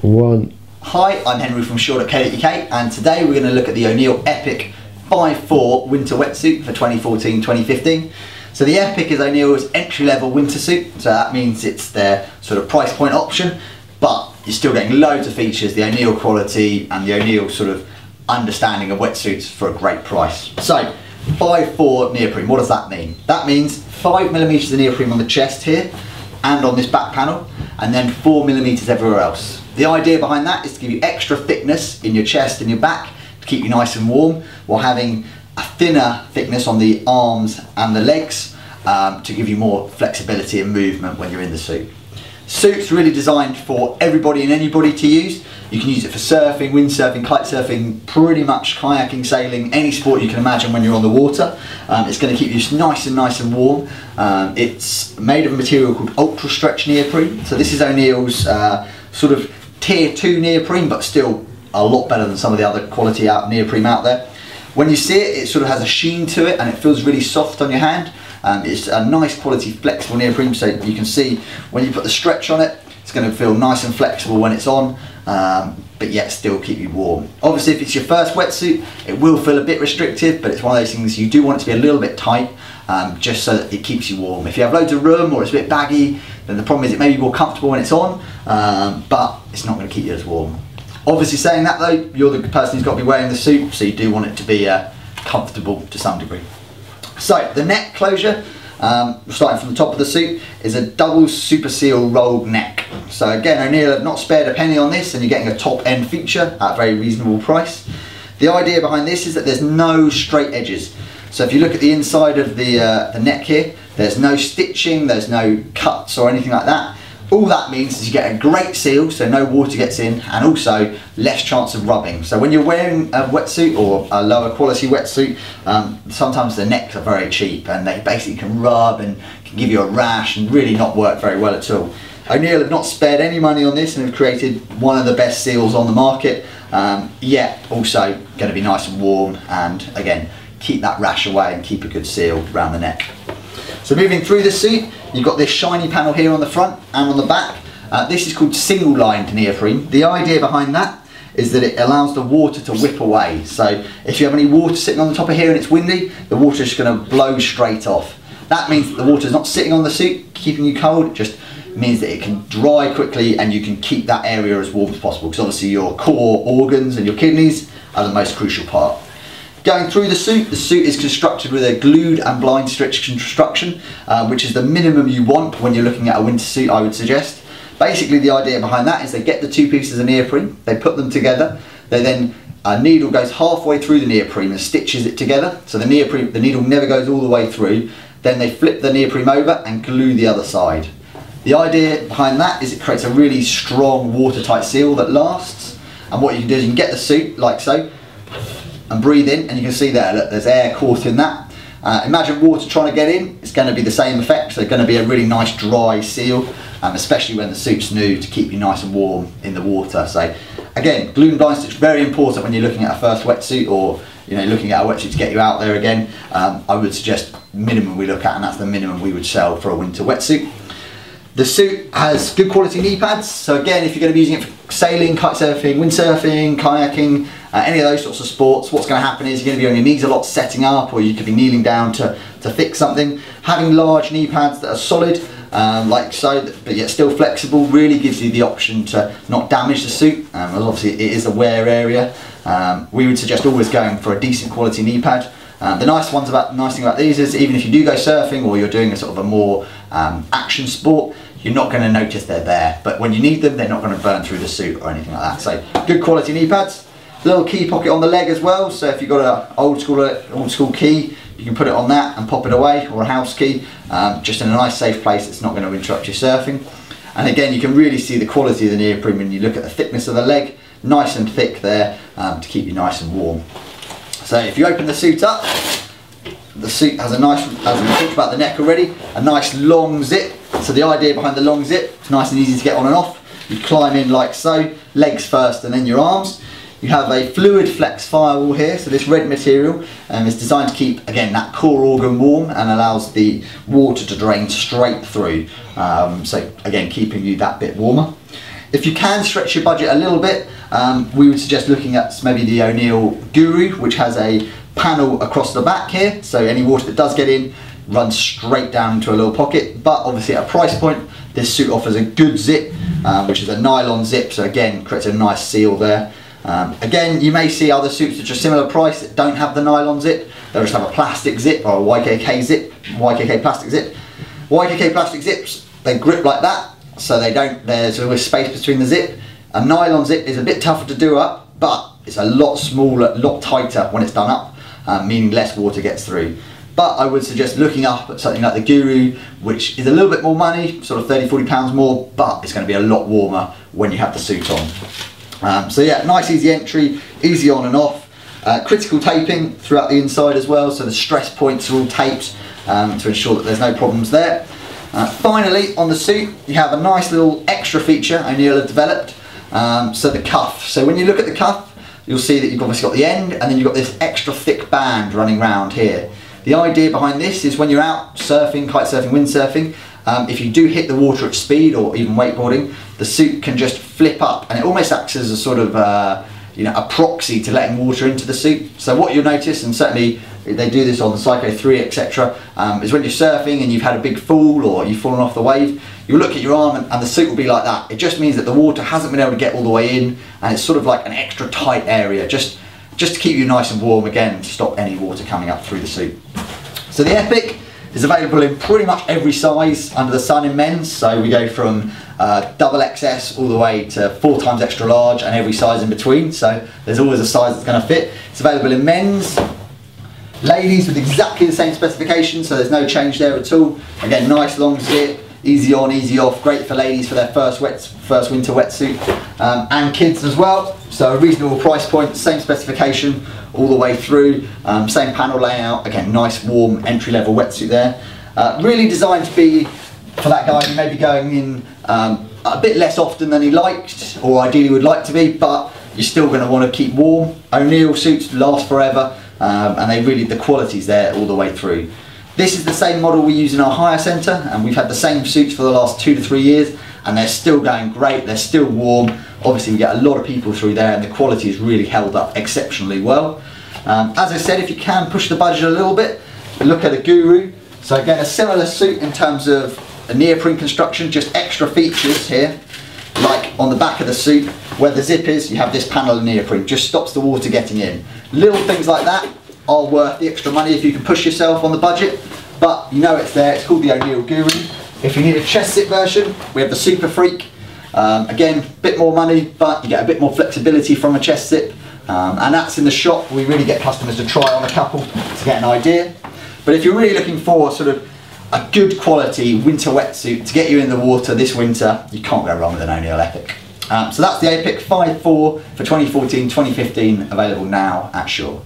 One. Hi, I'm Henry from Shore.co.uk, and today we're going to look at the O'Neill Epic 5'4" winter wetsuit for 2014-2015. So the Epic is O'Neill's entry-level winter suit, so that means it's their sort of price point option, but you're still getting loads of features, the O'Neill quality and the O'Neill sort of understanding of wetsuits for a great price. So 5'4" neoprene, what does that mean? That means 5mm of neoprene on the chest here and on this back panel, and then 4mm everywhere else. The idea behind that is to give you extra thickness in your chest and your back to keep you nice and warm, while having a thinner thickness on the arms and the legs to give you more flexibility and movement when you're in the suit. Suit's really designed for everybody and anybody to use. You can use it for surfing, windsurfing, kite surfing, pretty much kayaking, sailing, any sport you can imagine when you're on the water. It's going to keep you nice and warm. It's made of a material called UltraFlex Neoprene. So this is O'Neill's sort of tier 2 neoprene, but still a lot better than some of the other quality neoprene out there. When you see it, it sort of has a sheen to it and it feels really soft on your hand. It's a nice quality flexible neoprene, so you can see when you put the stretch on it, it's going to feel nice and flexible when it's on, but yet still keep you warm. Obviously, if it's your first wetsuit, it will feel a bit restrictive, but it's one of those things you do want it to be a little bit tight, just so that it keeps you warm. If you have loads of room or it's a bit baggy, then the problem is it may be more comfortable when it's on, but it's not going to keep you as warm. Obviously, saying that though, you're the person who's got to be wearing the suit, so you do want it to be comfortable to some degree. So the neck closure, starting from the top of the suit, is a double super seal rolled neck. So again, O'Neill have not spared a penny on this, and you're getting a top end feature at a very reasonable price. The idea behind this is that there's no straight edges. So if you look at the inside of the neck here, there's no stitching, there's no cuts or anything like that. All that means is you get a great seal, so no water gets in, and also less chance of rubbing. So when you're wearing a wetsuit or a lower quality wetsuit, sometimes the necks are very cheap and they basically can rub and can give you a rash and really not work very well at all. O'Neill have not spared any money on this and have created one of the best seals on the market, yet also going to be nice and warm and again keep that rash away and keep a good seal around the neck. So moving through the suit, you've got this shiny panel here on the front and on the back. This is called single lined neoprene. The idea behind that is that it allows the water to whip away. So if you have any water sitting on the top of here and it's windy, the water is just going to blow straight off. That means that the water is not sitting on the suit, keeping you cold. It just means that it can dry quickly and you can keep that area as warm as possible, because obviously your core organs and your kidneys are the most crucial part. Going through the suit is constructed with a glued and blind stitch construction, which is the minimum you want when you're looking at a winter suit, I would suggest. Basically the idea behind that is they get the two pieces of neoprene, they put them together, they then, a needle goes halfway through the neoprene and stitches it together, so the needle never goes all the way through, then they flip the neoprene over and glue the other side. The idea behind that is it creates a really strong watertight seal that lasts, and what you can do is you can get the suit like so, and breathe in, and you can see there, look, there's air caught in that. Imagine water trying to get in, it's going to be the same effect, so it's going to be a really nice dry seal, especially when the suit's new, to keep you nice and warm in the water. So again, glue and blind stitch, very important when you're looking at a first wetsuit, or looking at a wetsuit to get you out there again. I would suggest minimum we look at, and that's the minimum we would sell for a winter wetsuit. The suit has good quality knee pads, so again, if you're going to be using it for sailing, kite surfing, windsurfing, kayaking, any of those sorts of sports, what's going to happen is you're going to be on your knees a lot setting up, or you could be kneeling down to fix something. Having large knee pads that are solid, like so, but yet still flexible, really gives you the option to not damage the suit, as obviously it is a wear area. We would suggest always going for a decent quality knee pad. The nice thing about these is even if you do go surfing or you're doing a sort of a more action sport, you're not going to notice they're there, but when you need them, they're not going to burn through the suit or anything like that. So good quality knee pads. Little key pocket on the leg as well, so if you've got an old school key, you can put it on that and pop it away, or a house key, just in a nice safe place that's not going to interrupt your surfing. And again, you can really see the quality of the neoprene when you look at the thickness of the leg, nice and thick there, to keep you nice and warm. So if you open the suit up, the suit has a nice, as we talked about the neck already, a nice long zip. So the idea behind the long zip, it's nice and easy to get on and off. You climb in like so, legs first and then your arms. You have a fluid flex firewall here, so this red material is designed to keep, again, that core organ warm and allows the water to drain straight through. So again, keeping you that bit warmer. If you can stretch your budget a little bit, we would suggest looking at maybe the O'Neill Guru, which has a panel across the back here, so any water that does get in runs straight down into a little pocket. But obviously at a price point, this suit offers a good zip, which is a nylon zip, so again creates a nice seal there. Again, you may see other suits which are similar price that don't have the nylon zip. They'll just have a plastic zip or a YKK zip, YKK plastic zip. YKK plastic zips, they grip like that, so they don't, there's always space between the zip. A nylon zip is a bit tougher to do up, but it's a lot smaller, a lot tighter when it's done up, meaning less water gets through. But I would suggest looking up at something like the Guru, which is a little bit more money, sort of 30, 40 pounds more, but it's going to be a lot warmer when you have the suit on. So yeah, nice easy entry, easy on and off. Critical taping throughout the inside as well, so the stress points are all taped to ensure that there's no problems there. Finally, on the suit, you have a nice little extra feature O'Neill have developed, so the cuff. So when you look at the cuff, you'll see that you've obviously got the end, and then you've got this extra thick band running round here. The idea behind this is when you're out surfing, kite surfing, windsurfing, if you do hit the water at speed or even wakeboarding, the suit can just flip up, and it almost acts as a sort of you know, a proxy to letting water into the suit. So what you'll notice, and certainly they do this on the Psycho 3, etc., is when you're surfing and you've had a big fall or you've fallen off the wave, you'll look at your arm and the suit will be like that. It just means that the water hasn't been able to get all the way in, and it's sort of like an extra tight area, just to keep you nice and warm, again, to stop any water coming up through the suit. So the Epic is available in pretty much every size under the sun in men's, so we go from double XS all the way to 4 times extra large and every size in between, so there's always a size that's going to fit. It's available in men's, ladies with exactly the same specifications, so there's no change there at all. Again, nice long zip, easy on, easy off, great for ladies for their first winter wetsuit, and kids as well. So a reasonable price point, same specification all the way through, same panel layout. Again, nice warm entry-level wetsuit there. Really designed to be for that guy who may be going in a bit less often than he liked, or ideally would like to be, but you're still going to want to keep warm. O'Neill suits last forever, and they really, the quality's there all the way through. This is the same model we use in our hire centre, and we've had the same suits for the last 2 to 3 years, and they're still going great, they're still warm. Obviously we get a lot of people through there, and the quality has really held up exceptionally well. As I said, if you can push the budget a little bit, look at a Guru. So again, a similar suit in terms of a neoprene construction, just extra features here, like on the back of the suit where the zip is, you have this panel of neoprene, just stops the water getting in. Little things like that are worth the extra money if you can push yourself on the budget, but you know it's there. It's called the O'Neill Guru. If you need a chest zip version, we have the Super Freak. Again, a bit more money, but you get a bit more flexibility from a chest zip, and that's in the shop. We really get customers to try on a couple to get an idea. But if you're really looking for sort of a good quality winter wetsuit to get you in the water this winter, you can't go wrong with an O'Neill Epic. So that's the Epic 5.4 for 2014-2015, available now at Shaw.